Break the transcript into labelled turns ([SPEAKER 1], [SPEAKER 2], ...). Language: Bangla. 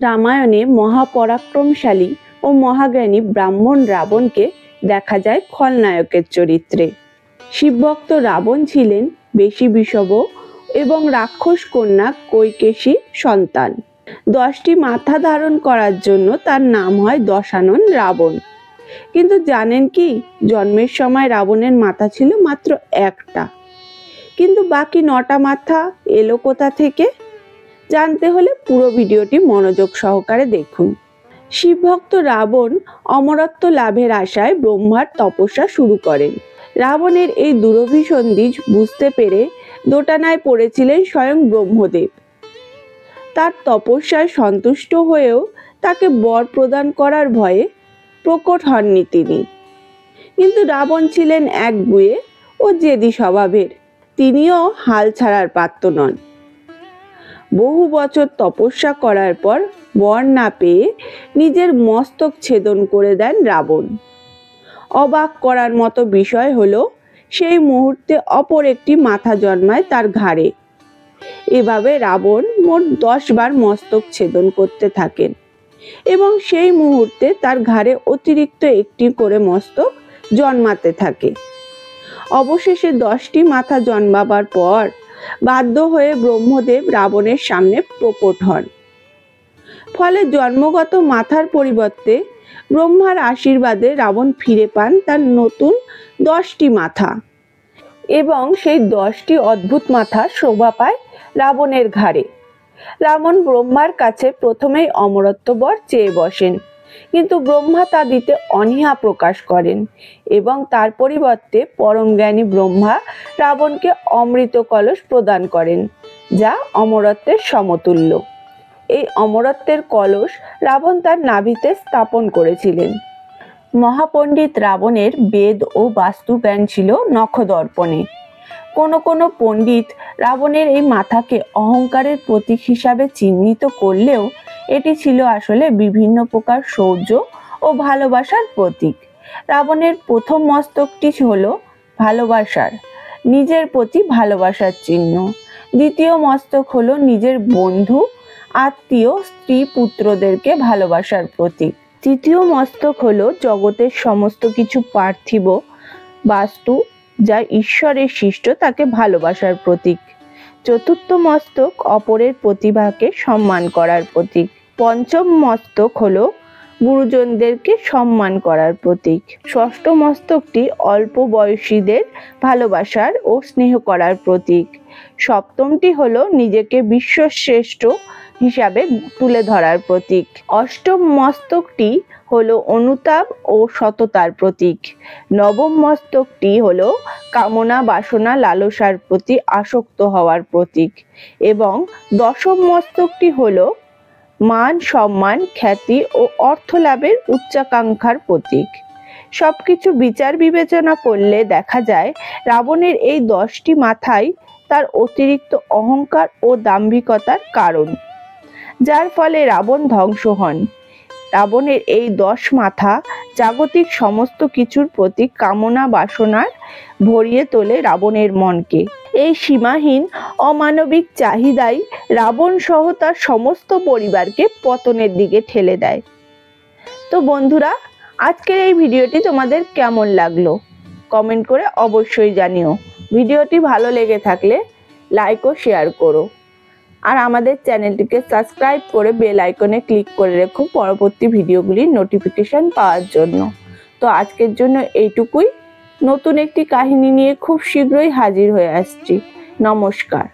[SPEAKER 1] রামায়ণে মহাপরাক্রমশালী ও মহাজ্ঞানী ব্রাহ্মণ রাবণকে দেখা যায় খলনায়কের চরিত্রে। শিবভক্ত রাবণ ছিলেন বেশি বিষভ এবং রাক্ষস কন্যা কৈকেশী সন্তান। 10টি মাথা ধারণ করার জন্য তার নাম হয় দশানন রাবণ। কিন্তু জানেন কি, জন্মের সময় রাবণের মাথা ছিল মাত্র একটা, কিন্তু বাকি 9টা মাথা এলো কোথা থেকে? জানতে হলে পুরো ভিডিওটি মনোযোগ সহকারে দেখুন। শিবভক্ত রাবণ অমরত্ব লাভের আশায় ব্রহ্মার তপস্যা শুরু করেন। রাবণের এই দুরভিসন্ধি বুঝতে পেরে দোটানায় পড়েছিলেন স্বয়ং ব্রহ্মদেব। তার তপস্যায় সন্তুষ্ট হয়েও তাকে বর প্রদান করার ভয়ে প্রকট হননি তিনি। কিন্তু রাবণ ছিলেন একগুঁয়ে ও জেদি স্বভাবের, তিনিও হাল ছাড়ার পাত্র নন। বহু বছর তপস্যা করার পর বর না পেয়ে নিজের মস্তক ছেদন করে দেন রাবণ। অবাক করার মতো বিষয় হলো, সেই মুহূর্তে অপর একটি মাথা জন্মায় তার ঘাড়ে। এভাবে রাবণ মোট 10 বার মস্তক ছেদন করতে থাকেন এবং সেই মুহূর্তে তার ঘাড়ে অতিরিক্ত একটি করে মস্তক জন্মাতে থাকে। অবশেষে 10টি মাথা জন্মাবার পর বাধ্য হয়ে ব্রহ্মদেব রাবণের সামনে প্রকট হন। ফলে জন্মগত মাথার পরিবর্তে ব্রহ্মার আশীর্বাদে রাবণ ফিরে পান তার নতুন 10টি মাথা এবং সেই 10টি অদ্ভুত মাথা শোভা পায় রাবণের ঘাড়ে। রাবণ ব্রহ্মার কাছে প্রথমেই অমরত্ব বর চেয়ে বসেন, কিন্তু ব্রহ্মা তা দিতে অনীহা প্রকাশ করেন এবং তার পরিবর্তে পরম জ্ঞানী ব্রহ্মা রাবণকে অমৃত কলস প্রদান করেন, যা অমরত্বের সমতুল্য। এই অমরত্বের কলস রাবণ তার নাভিতে স্থাপন করেছিলেন। মহাপণ্ডিত রাবণের বেদ ও বাস্তু জ্ঞান ছিল নখদর্পণে। কোনো পণ্ডিত রাবণের এই মাথাকে অহংকারের প্রতীক হিসাবে চিহ্নিত করলেও এটি ছিল আসলে বিভিন্ন প্রকার শৌর্য ও ভালোবাসার প্রতীক। রাবণের প্রথম মস্তকটি হলো ভালোবাসার, নিজের প্রতি ভালোবাসার চিহ্ন। দ্বিতীয় মস্তক হলো নিজের বন্ধু, আত্মীয়, স্ত্রী, পুত্রদেরকে ভালোবাসার প্রতীক। তৃতীয় মস্তক হলো জগতের সমস্ত কিছু পার্থিব বাস্তু, যা ঈশ্বরের সৃষ্ট, তাকে ভালোবাসার প্রতীক। চতুর্থ মস্তক অপরের প্রতিভাকে সম্মান করার প্রতীক। পঞ্চম মস্তক হলো গুরুজনদেরকে সম্মান করার প্রতীক। ষষ্ঠ মস্তকটি অল্প বয়সীদের ভালোবাসার ও স্নেহ করার প্রতীক। সপ্তমটি হলো নিজেকে বিশ্বশ্রেষ্ঠ হিসাবে তুলে ধরার প্রতীক। অষ্টম মস্তকটি হলো অনুতাপ ও সততার প্রতীক। নবম মস্তকটি হলো কামনা, বাসনা, লালসার প্রতি আসক্ত হওয়ার প্রতীক এবং দশম মস্তকটি হলো মান, সম্মান, খ্যাতি ও অর্থ লাভের উচ্চাকাঙ্ক্ষার প্রতীক। সবকিছু বিচার বিবেচনা করলে দেখা যায় রাবণের এই 10টি মাথাই তার অতিরিক্ত অহংকার ও দাম্ভিকতার কারণ, যার ফলে রাবণ ধ্বংস হন। রাবণের এই 10 মাথা জাগতিক সমস্ত কিছুর প্রতি কামনা বাসনার ভরিয়ে তোলে রাবণের মনকে। এই সীমাহীন অমানবিক চাহিদাই রাবণ সহ তার সমস্ত পরিবারকে পতনের দিকে ঠেলে দেয়। তো বন্ধুরা, আজকের এই ভিডিওটি তোমাদের কেমন লাগলো কমেন্ট করে অবশ্যই জানিও। ভিডিওটি ভালো লেগে থাকলে লাইক ও শেয়ার করো, আর আমাদের চ্যানেলটিকে সাবস্ক্রাইব করে বেল আইকনে ক্লিক করে রেখো পরবর্তী ভিডিওগুলির নোটিফিকেশন পাওয়ার জন্য। তো আজকের জন্য এইটুকুই। নতুন একটি কাহিনী নিয়ে খুব শীঘ্রই হাজির হয়ে আসছি। নমস্কার।